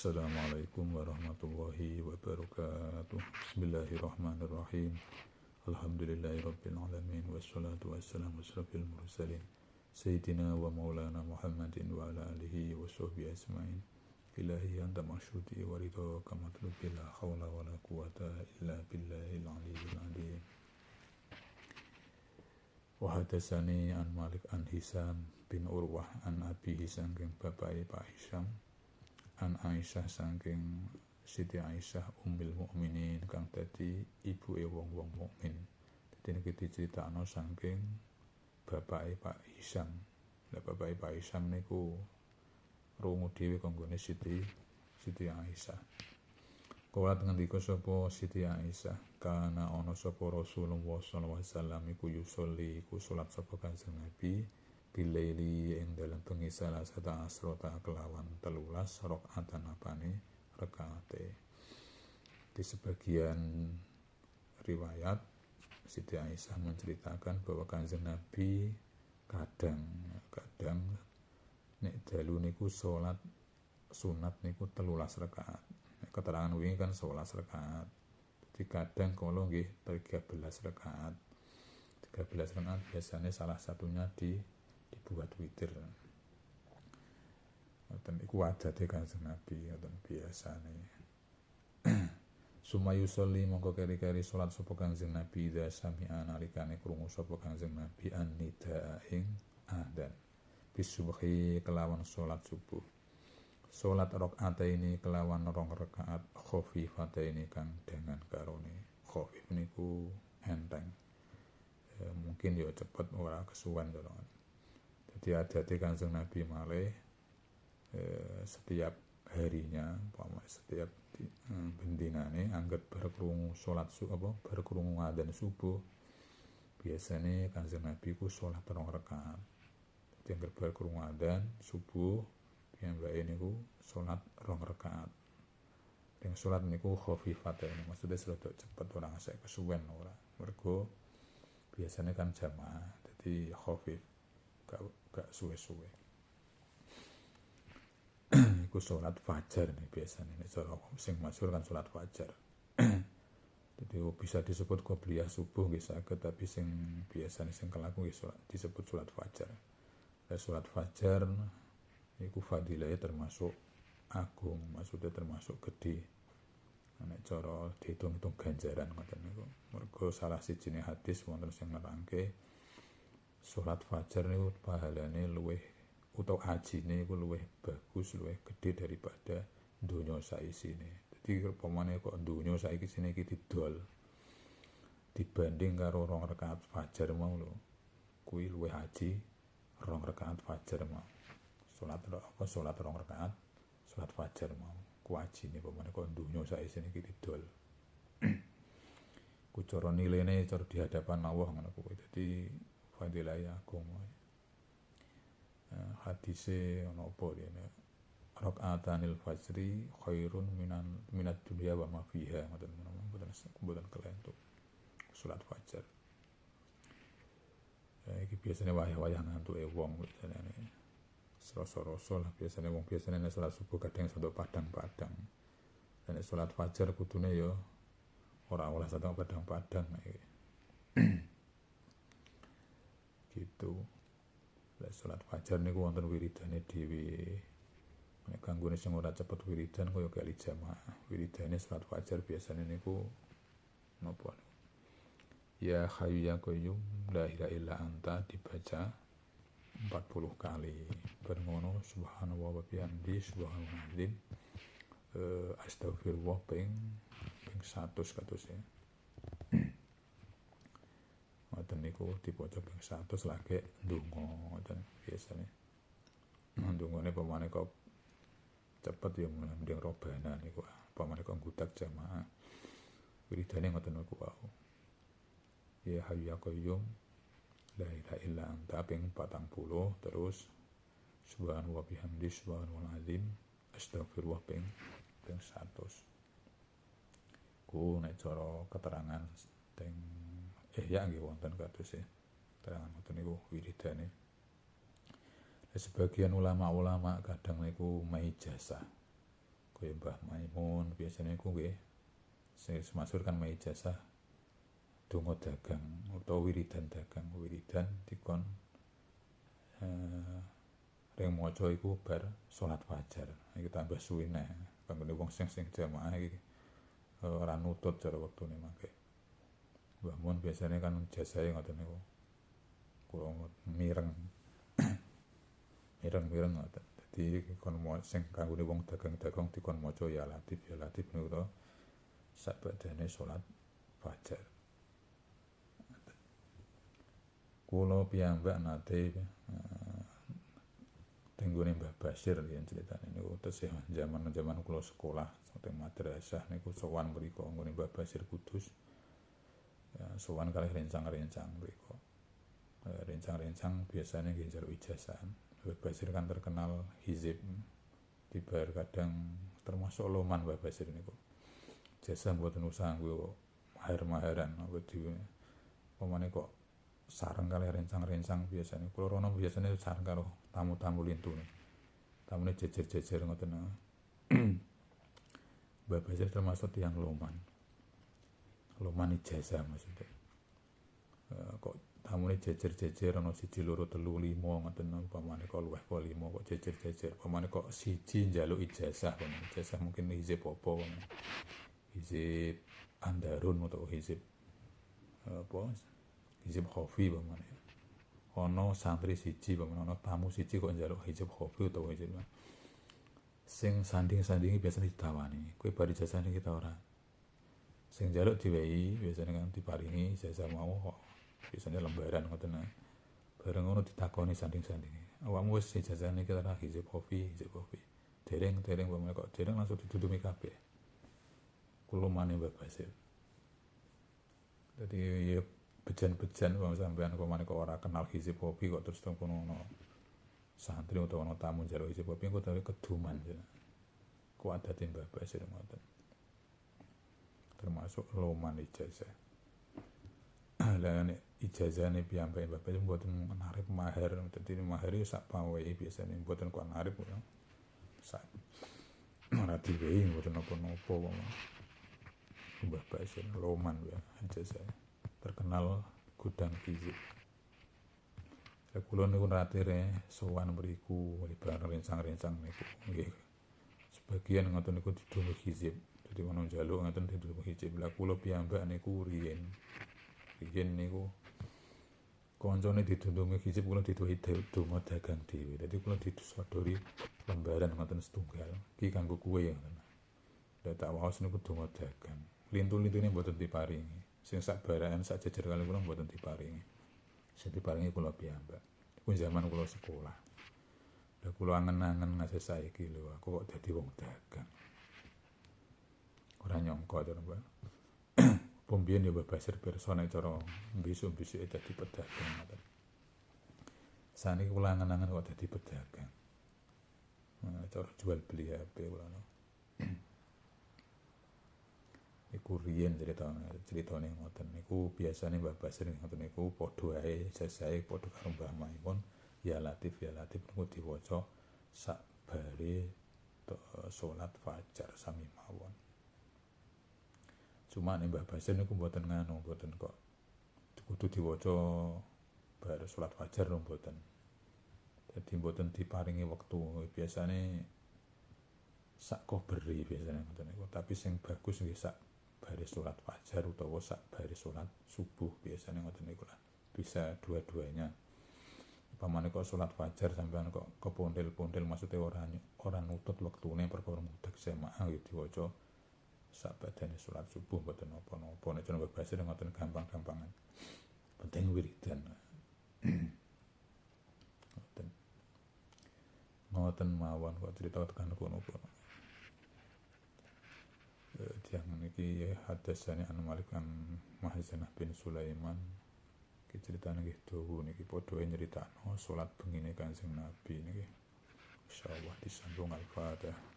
Assalamualaikum warahmatullahi wabarakatuh. Bismillahirrahmanirrahim. Alhamdulillahirabbil alamin wassalatu wassalamu asyrafil mursalin sayyidina wa maulana Muhammadin wa ala alihi washabbihi ajmain. Ilahi anta masyudi wa ridha kama matlubi la haula wala quwata illa billahil aliyyil azim. Wa hadatsani an Malik an Hisam bin Urwah an abihi saking bapake Pak Hisam an Aisyah saking Siti Aisyah ummul mukminin kang dadi ibuke wong-wong mukmin. Dadi niki diceritakno saking bapake Pak Hisam. Lah bapake Pak Hisam niku rungu dhewe kanggone Siti Aisyah. Kulat ngendika sapa Siti Aisyah, kana ana sapa Rasulullah sallallahu alaihi wasallam iku yusolli iku salat sapa Kanjeng Nabi bilaili ing dalam bengi salah satu asrota kelawan 13 rakaatan apane rakaate. Di sebagian riwayat Siti Aisyah menceritakan bahwa Kanjeng Nabi kadang nek dalu niku salat sunat niku 13 rakaat. Keterangan wingi kan 11 rakaat. Jadi kadang kala nggih 13 rakaat. 13 rakaat biasanya salah satunya dibuat witir. Ngoten iku adate Kanjeng Nabi ngoten biasane. Sumayusolli mongko keri-keri salat sapa Kanjeng Nabi idza sami'a nalikane krungu sapa Kanjeng Nabi an-nida ing adzan. Bisubhi kelawan salat subuh. Salat rakaataini kelawan 2 rakaat khafifataini kang dengan karone. Khafif niku enteng. Mungkin ya cepet ora kesuwen to. Jadi adate Kanjeng Nabi malih setiap harinya, setiap bendinane anggap berkrungu salat berkrungu adzan subuh. Biasane Kanjeng Nabi ku salat 2 rakaat. Jadi anggap berkrungu adzan subuh piyambake niku salat 2 rakaat. Yang salat niku khafifataini, maksudnya rada cepet ora ngasih kesuwen ora. Mergo biasanya kan jamaah, jadi khafif, gak suwe-suwe. Iku salat fajar nih biasanya, nek cara sing masyhur kan salat fajar. Jadi bisa disebut qobliyah subuh nggih saged, tapi sing biasane sing kelaku nggih disebut salat fajar. Salat fajar iku fadilahe termasuk agung, maksudnya termasuk gede. Nek cara dihitung-hitung ganjaran ngoten niku. Mergo salah sijine hadis wonten sing nerangke salat fajar niku pahalane luwih utawa ajine iku luwih bagus, luwih gede daripada donya saisine. Dadi upamane kok donya saiki sine iki didol dibanding karo 2 rakaat fajar mau lho. Kuwi luwih haji 2 rakaat fajar mau. Salat 2 rakaat salat fajar mau. Ku ajine upamane kok donya saisine iki didol. Ku cara nilene cara di hadapan Allah ngono kuwi. Dadi fadilah agung. Hadise ana apa rene? Rakaatanil fajri khairun minad dunya wa ma fiha. Mboten kelentuk. Salat fajar. Iki biasane wayah-wayah ngantuke wong biasane. Rasa-rasa lah biasane wong biasane nek salat subuh kadang sampe padang-padang. Dan nek salat fajar kudune ya ora oleh sadang padang-padang iki. Gitu. Nek salat fajar niku wonten wiridane dhewe. Nek kanggone sing ora cepet wiridan kaya kali jamaah. Wiridane salat fajar biasane niku napa? Ya Hayyu ya Qayyum la ilaha illa anta dibaca 40 kali. Bermono subhanallah wa bihamdi subhanallahil astagfirullah ping 100 katose. Ngoten niku dipaca ping 100 lagi ndonga ngoten biasane. Ndongane pamane kok cepet ya mending robana niku. Pamane kok ngutak jamaah. Wiridane ngoten niku wae. Ya Hayyu ya Qayyum la ilaha illa anta ping 40 terus subhanallah bihamdi subhanallahil azim astagfirullah ping 100. Ku nek cara keterangan teng ya nggih wonten kados keterangan ngoten niku wiridane. Sebagian ulama-ulama kadang niku maijazah. kaya Mbah Maimun biasane iku nggih sing masyhur kan mai ijazah donga dagang utawa wiridan dagang, wiridan dikon ring maca iku bar salat fajar. Iki tambah suwi neh kanggone wong sing jamaah iki ora nutut cara wektune mangke. Mbah Mun biasane kan jasahe ngoten niku. Kula mireng mireng ngoten. Dadi kon sing kanggone wong dagang-dagang dikon maca ya Latif niku to sabadane salat fajar. Kula piyambak nate tenggone Mbah Basir yen critane niku tesih zaman kula sekolah teng madrasah niku sowan mriku nggone Mbah Basir Kudus. Ya, sowan kalih rencang-rencang mriku. Rencang-rencang biasanya nggih njaluk ijazah. Mbah Basir kan terkenal hizib dibayar kadang termasuk loman Mbah Basir niku. Jasa mboten usah nggo mahar-maharan apa dhewe. Pemane kok sareng kalih rencang-rencang biasanya kula rono biasanya sareng karo tamu-tamu lintune. Tamune jejer-jejer ngoten. Mbah Basir termasuk tiyang loman. Loman ijazah maksudnya. Kok tamune jejer-jejer ana 1 2 3 4 ngoten umpamane kok luwih kok 5 kok jejer-jejer. Umpamane kok siji njaluk ijazah ijazah mungkin hizib apa hizib Andarun atau hizib apa hizib Khofi umpamane. Ana santri siji umpamane ana tamu siji kok njaluk hizib Khofi utawa hizib sing sanding-sandingi biasanya ditawani. Kowe bar ijazahne kita ora. Sing njaluk diwehi biasanya kan diparingi ijazah mau kok. Biasanya lembaran ngoten. Bareng ngono ditakoni sanding-sandinge. Awakmu wis ijazahne kita ora hizib Khofi. Dereng umpamane kok dereng langsung didudumi kabeh. Kula mane Mbah Basir. Dadi ya bejan-bejan wong sampean umpamane kok ora kenal hizib Khofi kok terus teng kono ana santri utawa ana tamu njaluk hizib Khofi kok dhewe keduman. Ku adate Mbah Basir ngoten. Termasuk loman ijazah. Lah nek ijazahne piyambake Mbah Basir mboten narip mahar, dadi mahar yo sak pawehi biasane mboten kok narip yo. Sak ora diwehi mboten napa-napa wong. Mbah Basir loman ya ijazah. Terkenal gudang fizik. Kula niku ratire sowan mriku bareng rencang-rencang niku nggih. Sebagian ngoten niku didhunuk hizib. Dadi ono njaluk ngoten didhunuk hizib. Lah kula piyambak niku riyen niku kancane didhunuk hizib kula dituhi donga dagang dhewe. Dadi kula disodori lembaran ngoten setunggal. Iki kanggo kowe ngoten. Lah tak waos niku donga dagang. Lintu-lintune mboten diparingi. Sing sak barakan sak jejer kali kula mboten diparingi. Sing diparingi kula piyambak. Iku zaman kula sekolah. Lah kula angen-angen ngasih saiki lho aku kok dadi wong dagang. Ora nyangka to, Mbak. Pembiyen ya Mbah Basir pirsa nek cara mbisuk-mbisuke dadi pedagang ngoten. Saniki kula angen-angen kok dadi pedagang. Nah, cara jual beli HP kula no. Iku riyen critane ngoten niku biasane Mbah Basir ngoten niku padha ae jasahe padha karo Mbah Maimun ya Latif niku diwaca sakbare salat fajar sami mawon. Cuma nek Mbah Basir niku mboten kok kudu diwaca bar salat fajar lho mboten. Dadi mboten diparingi wektu biasane sak koberi biasane ngoten niku tapi sing bagus nggih sak bare salat fajar utawa sak bare salat subuh biasanya ngoten niku lah. Bisa dua-duanya. Pamane kok salat fajar sampean kok kepondel-pondel maksudnya ora nutut wektune perkara mudhek jamaah nggih diwaca sak badane salat subuh mboten napa-napa. Nek jeneng Mbah Basir ngoten gampang-gampangan. Penting wiridan. Ngoten mawon kok crita tekan kono-kono. Tiang niki hadasane An Malik an Mahzanah bin Sulaiman. Iki critane nggih dawa niki padha nyritakno salat bengine Kanjeng Nabi niki. Insyaallah disambung Al-Fatihah.